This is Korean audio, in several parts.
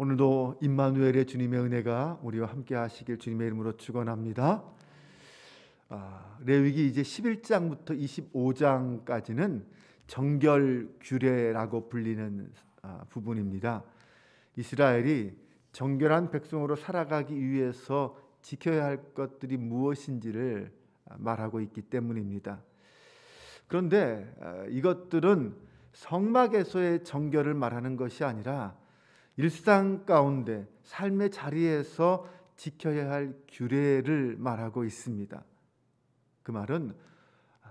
오늘도 임마누엘의 주님의 은혜가 우리와 함께 하시길 주님의 이름으로 축원합니다. 레위기 이제 11장부터 25장까지는 정결규례라고 불리는 부분입니다. 이스라엘이 정결한 백성으로 살아가기 위해서 지켜야 할 것들이 무엇인지를 말하고 있기 때문입니다. 그런데 이것들은 성막에서의 정결을 말하는 것이 아니라 일상 가운데 삶의 자리에서 지켜야 할 규례를 말하고 있습니다. 그 말은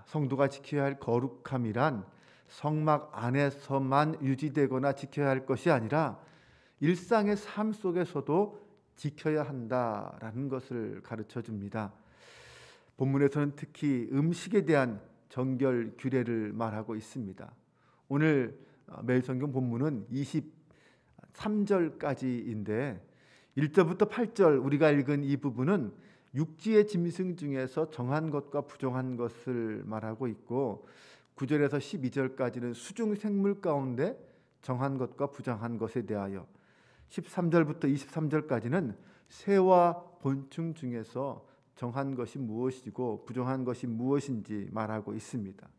성도가 지켜야 할 거룩함이란 성막 안에서만 유지되거나 지켜야 할 것이 아니라 일상의 삶 속에서도 지켜야 한다라는 것을 가르쳐 줍니다. 본문에서는 특히 음식에 대한 정결 규례를 말하고 있습니다. 오늘 매일 성경 본문은 23절까지인데 1절부터 8절 우리가 읽은 이 부분은 육지의 짐승 중에서 정한 것과 부정한 것을 말하고 있고 9절에서 12절까지는 수중 생물 가운데 정한 것과 부정한 것에 대하여 13절부터 23절까지는 새와 곤충 중에서 정한 것이 무엇이고 부정한 것이 무엇인지 말하고 있습니다.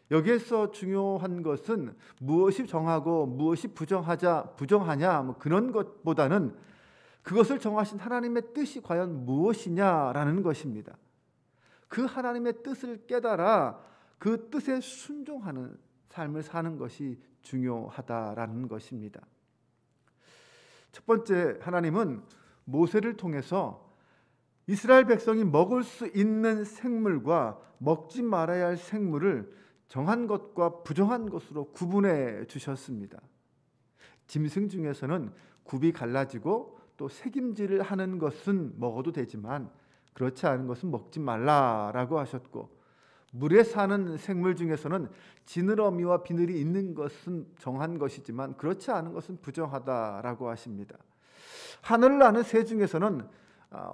여기에서 중요한 것은 무엇이 정하고 무엇이 부정하냐 그런 것보다는 그것을 정하신 하나님의 뜻이 과연 무엇이냐라는 것입니다. 그 하나님의 뜻을 깨달아 그 뜻에 순종하는 삶을 사는 것이 중요하다라는 것입니다. 첫 번째, 하나님은 모세를 통해서 이스라엘 백성이 먹을 수 있는 생물과 먹지 말아야 할 생물을 정한 것과 부정한 것으로 구분해 주셨습니다. 짐승 중에서는 굽이 갈라지고 또 새김질을 하는 것은 먹어도 되지만 그렇지 않은 것은 먹지 말라라고 하셨고, 물에 사는 생물 중에서는 지느러미와 비늘이 있는 것은 정한 것이지만 그렇지 않은 것은 부정하다라고 하십니다. 하늘을 나는 새 중에서는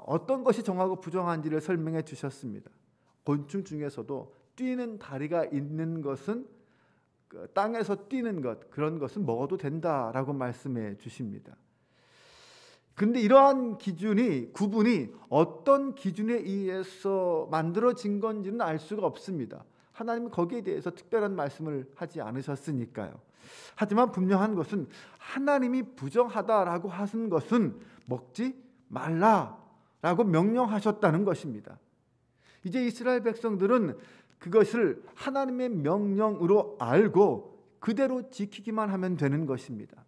어떤 것이 정하고 부정한지를 설명해 주셨습니다. 곤충 중에서도 뛰는 다리가 있는 것은 땅에서 뛰는 것, 그런 것은 먹어도 된다라고 말씀해 주십니다. 그런데 이러한 구분이 어떤 기준에 의해서 만들어진 건지는 알 수가 없습니다. 하나님은 거기에 대해서 특별한 말씀을 하지 않으셨으니까요. 하지만 분명한 것은 하나님이 부정하다라고 하신 것은 먹지 말라라고 명령하셨다는 것입니다. 이제 이스라엘 백성들은 그것을 하나님의 명령으로 알고 그대로 지키기만 하면 되는 것입니다.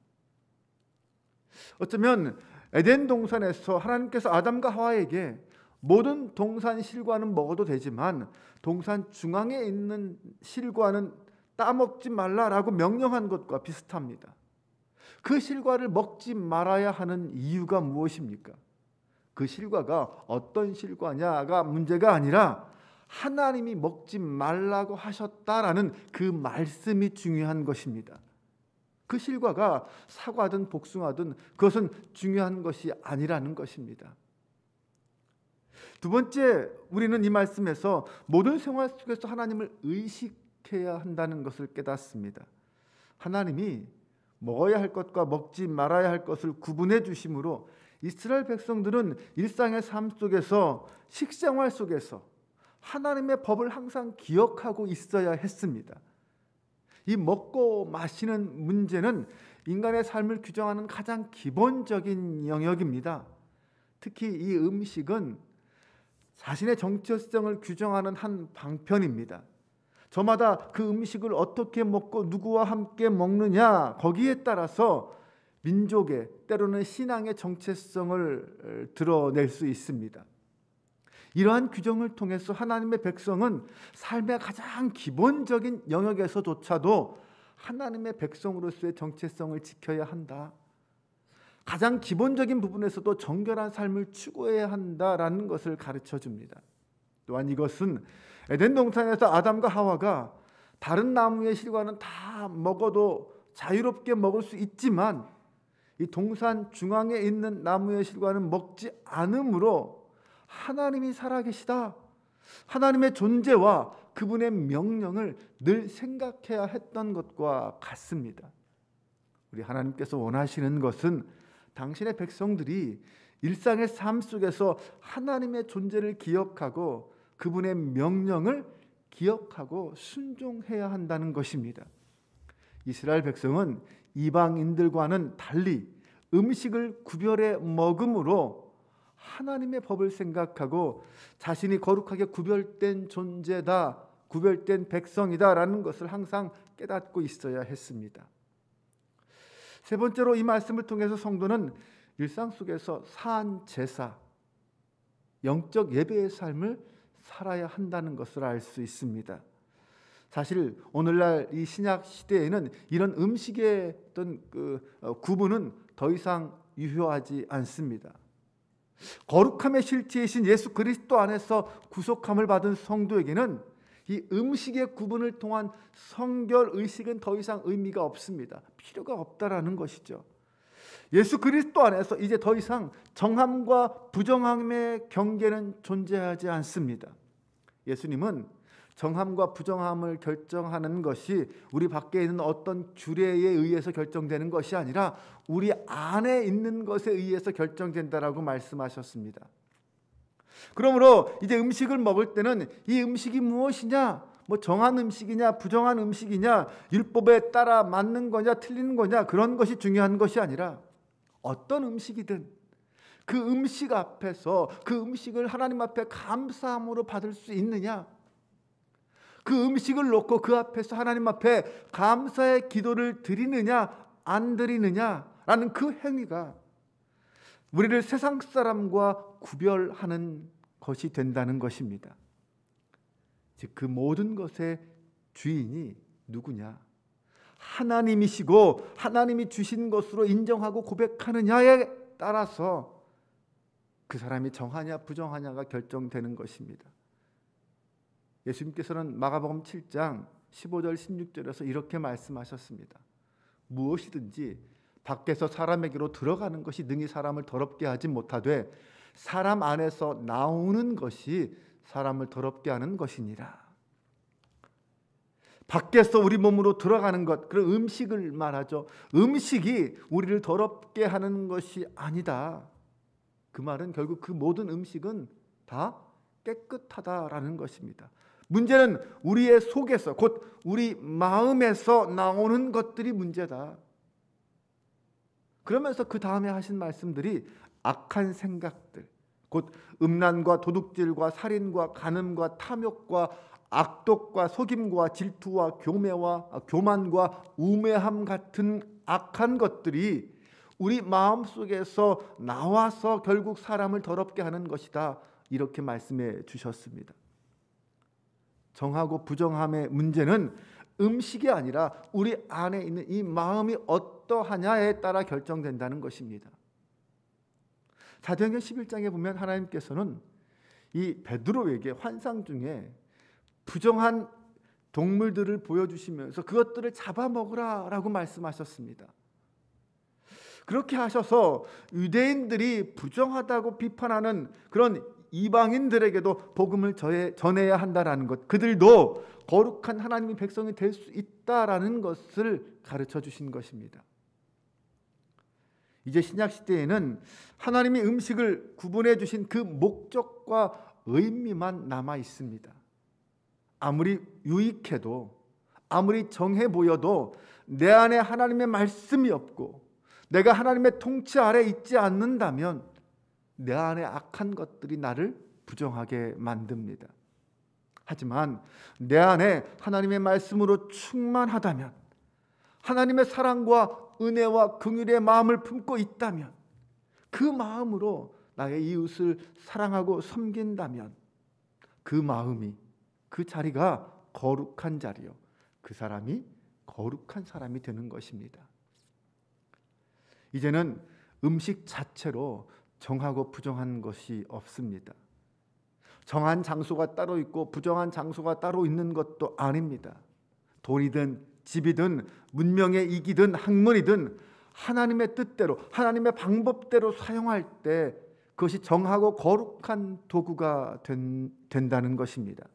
어쩌면 에덴 동산에서 하나님께서 아담과 하와에게 모든 동산 실과는 먹어도 되지만 동산 중앙에 있는 실과는 따먹지 말라라고 명령한 것과 비슷합니다. 그 실과를 먹지 말아야 하는 이유가 무엇입니까? 그 실과가 어떤 실과냐가 문제가 아니라 하나님이 먹지 말라고 하셨다라는 그 말씀이 중요한 것입니다. 그 실과가 사과든 복숭아든 그것은 중요한 것이 아니라는 것입니다. 두 번째, 우리는 이 말씀에서 모든 생활 속에서 하나님을 의식해야 한다는 것을 깨닫습니다. 하나님이 먹어야 할 것과 먹지 말아야 할 것을 구분해 주심으로 이스라엘 백성들은 일상의 삶 속에서 식생활 속에서 하나님의 법을 항상 기억하고 있어야 했습니다. 이 먹고 마시는 문제는 인간의 삶을 규정하는 가장 기본적인 영역입니다. 특히 이 음식은 자신의 정체성을 규정하는 한 방편입니다. 저마다 그 음식을 어떻게 먹고 누구와 함께 먹느냐, 거기에 따라서 민족의 때로는 신앙의 정체성을 드러낼 수 있습니다. 이러한 규정을 통해서 하나님의 백성은 삶의 가장 기본적인 영역에서조차도 하나님의 백성으로서의 정체성을 지켜야 한다. 가장 기본적인 부분에서도 정결한 삶을 추구해야 한다라는 것을 가르쳐 줍니다. 또한 이것은 에덴 동산에서 아담과 하와가 다른 나무의 실과는 다 먹어도 자유롭게 먹을 수 있지만 이 동산 중앙에 있는 나무의 실과는 먹지 않으므로 하나님이 살아계시다, 하나님의 존재와 그분의 명령을 늘 생각해야 했던 것과 같습니다. 우리 하나님께서 원하시는 것은 당신의 백성들이 일상의 삶 속에서 하나님의 존재를 기억하고 그분의 명령을 기억하고 순종해야 한다는 것입니다. 이스라엘 백성은 이방인들과는 달리 음식을 구별해 먹음으로 하나님의 법을 생각하고 자신이 거룩하게 구별된 존재다, 구별된 백성이다라는 것을 항상 깨닫고 있어야 했습니다. 세 번째로 이 말씀을 통해서 성도는 일상 속에서 사한 제사, 영적 예배의 삶을 살아야 한다는 것을 알 수 있습니다. 사실 오늘날 이 신약 시대에는 이런 음식의 어떤 구분은 더 이상 유효하지 않습니다. 거룩함의 실체이신 예수 그리스도 안에서 구속함을 받은 성도에게는 이 음식의 구분을 통한 성결 의식은 더 이상 의미가 없습니다. 필요가 없다라는 것이죠. 예수 그리스도 안에서 이제 더 이상 정함과 부정함의 경계는 존재하지 않습니다. 예수님은 정함과 부정함을 결정하는 것이 우리 밖에 있는 어떤 규례에 의해서 결정되는 것이 아니라 우리 안에 있는 것에 의해서 결정된다라고 말씀하셨습니다. 그러므로 이제 음식을 먹을 때는 이 음식이 무엇이냐, 정한 음식이냐 부정한 음식이냐, 율법에 따라 맞는 거냐 틀리는 거냐, 그런 것이 중요한 것이 아니라 어떤 음식이든 그 음식 앞에서 그 음식을 하나님 앞에 감사함으로 받을 수 있느냐, 그 음식을 놓고 그 앞에서 하나님 앞에 감사의 기도를 드리느냐 안 드리느냐라는 그 행위가 우리를 세상 사람과 구별하는 것이 된다는 것입니다. 즉 그 모든 것의 주인이 누구냐? 하나님이시고 하나님이 주신 것으로 인정하고 고백하느냐에 따라서 그 사람이 정하냐 부정하냐가 결정되는 것입니다. 예수님께서는 마가복음 7장 15절 16절에서 이렇게 말씀하셨습니다. 무엇이든지 밖에서 사람에게로 들어가는 것이 능히 사람을 더럽게 하지 못하되 사람 안에서 나오는 것이 사람을 더럽게 하는 것이니라. 밖에서 우리 몸으로 들어가는 것, 그런 음식을 말하죠. 음식이 우리를 더럽게 하는 것이 아니다. 그 말은 결국 그 모든 음식은 다 깨끗하다라는 것입니다. 문제는 우리의 속에서, 곧 우리 마음에서 나오는 것들이 문제다. 그러면서 그 다음에 하신 말씀들이 악한 생각들, 곧 음란과 도둑질과 살인과 간음과 탐욕과 악독과 속임과 질투와 교만과 우매함 같은 악한 것들이 우리 마음속에서 나와서 결국 사람을 더럽게 하는 것이다. 이렇게 말씀해 주셨습니다. 정하고 부정함의 문제는 음식이 아니라 우리 안에 있는 이 마음이 어떠하냐에 따라 결정된다는 것입니다. 사도행전 11장에 보면 하나님께서는 이 베드로에게 환상 중에 부정한 동물들을 보여주시면서 그것들을 잡아먹으라 라고 말씀하셨습니다. 그렇게 하셔서 유대인들이 부정하다고 비판하는 그런 이방인들에게도 복음을 전해야 한다라는 것, 그들도 거룩한 하나님의 백성이 될 수 있다라는 것을 가르쳐 주신 것입니다. 이제 신약 시대에는 하나님이 음식을 구분해 주신 그 목적과 의미만 남아 있습니다. 아무리 유익해도, 아무리 정해 보여도 내 안에 하나님의 말씀이 없고 내가 하나님의 통치 아래 있지 않는다면 내 안에 악한 것들이 나를 부정하게 만듭니다. 하지만 내 안에 하나님의 말씀으로 충만하다면, 하나님의 사랑과 은혜와 긍휼의 마음을 품고 있다면, 그 마음으로 나의 이웃을 사랑하고 섬긴다면 그 마음이, 그 자리가 거룩한 자리요, 그 사람이 거룩한 사람이 되는 것입니다. 이제는 음식 자체로 정하고 부정한 것이 없습니다. 정한 장소가 따로 있고 부정한 장소가 따로 있는 것도 아닙니다. 돈이든 집이든 문명의 이기든 학문이든 하나님의 뜻대로, 하나님의 방법대로 사용할 때 그것이 정하고 거룩한 도구가 된다는 것입니다.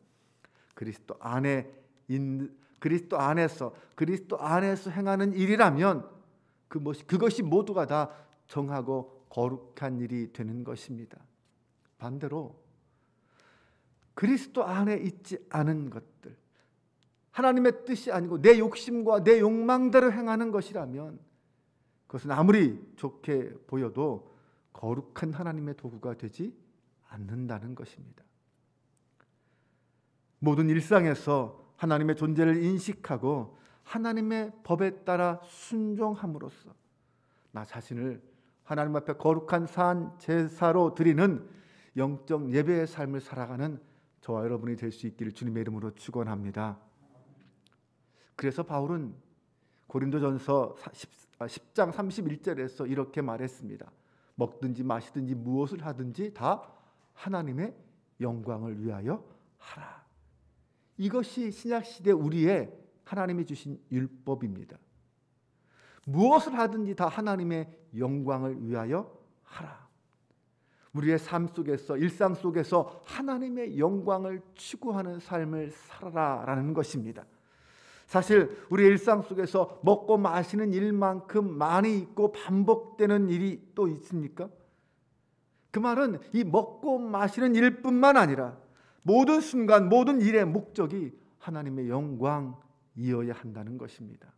그리스도 안에서 행하는 일이라면 그것이 모두가 다 정하고 거룩한 일이 되는 것입니다. 반대로 그리스도 안에 있지 않은 것들, 하나님의 뜻이 아니고 내 욕심과 내 욕망대로 행하는 것이라면 그것은 아무리 좋게 보여도 거룩한 하나님의 도구가 되지 않는다는 것입니다. 모든 일상에서 하나님의 존재를 인식하고 하나님의 법에 따라 순종함으로써 나 자신을 하나님 앞에 거룩한 산 제사로 드리는 영적 예배의 삶을 살아가는 저와 여러분이 될 수 있기를 주님의 이름으로 축원합니다. 그래서 바울은 고린도전서 10장 31절에서 이렇게 말했습니다. 먹든지 마시든지 무엇을 하든지 다 하나님의 영광을 위하여 하라. 이것이 신약시대 우리의 하나님이 주신 율법입니다. 무엇을 하든지 다 하나님의 영광을 위하여 하라. 우리의 삶 속에서, 일상 속에서 하나님의 영광을 추구하는 삶을 살아라라는 것입니다. 사실 우리 일상 속에서 먹고 마시는 일만큼 많이 있고 반복되는 일이 또 있습니까? 그 말은 이 먹고 마시는 일뿐만 아니라 모든 순간 모든 일의 목적이 하나님의 영광이어야 한다는 것입니다.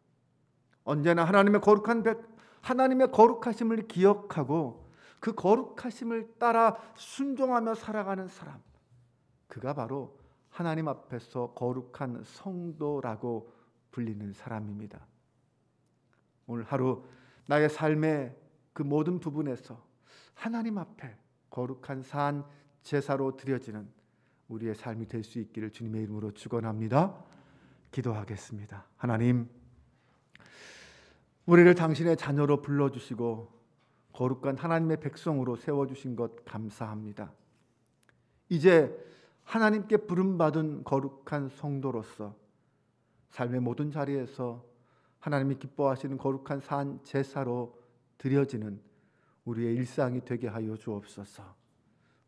언제나 하나님의 거룩하심을 기억하고 그 거룩하심을 따라 순종하며 살아가는 사람, 그가 바로 하나님 앞에서 거룩한 성도라고 불리는 사람입니다. 오늘 하루 나의 삶의 그 모든 부분에서 하나님 앞에 거룩한 산 제사로 드려지는 우리의 삶이 될 수 있기를 주님의 이름으로 축원합니다. 기도하겠습니다. 하나님, 우리를 당신의 자녀로 불러주시고 거룩한 하나님의 백성으로 세워주신 것 감사합니다. 이제 하나님께 부름받은 거룩한 성도로서 삶의 모든 자리에서 하나님이 기뻐하시는 거룩한 산 제사로 드려지는 우리의 일상이 되게 하여 주옵소서.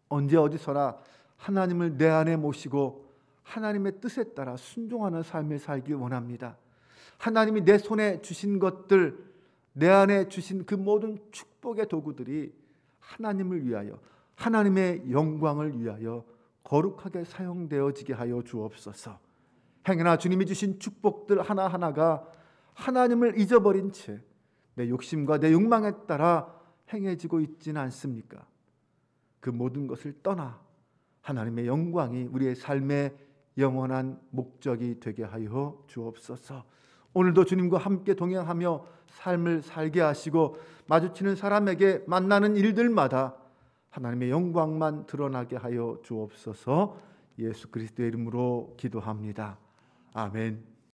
언제 어디서나 하나님을 내 안에 모시고 하나님의 뜻에 따라 순종하는 삶을 살기 원합니다. 하나님이 내 손에 주신 것들, 내 안에 주신 그 모든 축복의 도구들이 하나님을 위하여, 하나님의 영광을 위하여 거룩하게 사용되어지게 하여 주옵소서. 행여나 주님이 주신 축복들 하나하나가 하나님을 잊어버린 채 내 욕심과 내 욕망에 따라 행해지고 있지는 않습니까? 그 모든 것을 떠나 하나님의 영광이 우리의 삶의 영원한 목적이 되게 하여 주옵소서. 오늘도 주님과 함께 동행하며 삶을 살게 하시고 마주치는 사람에게 만나는 일들마다 하나님의 영광만 드러나게 하여 주옵소서. 예수 그리스도의 이름으로 기도합니다. 아멘.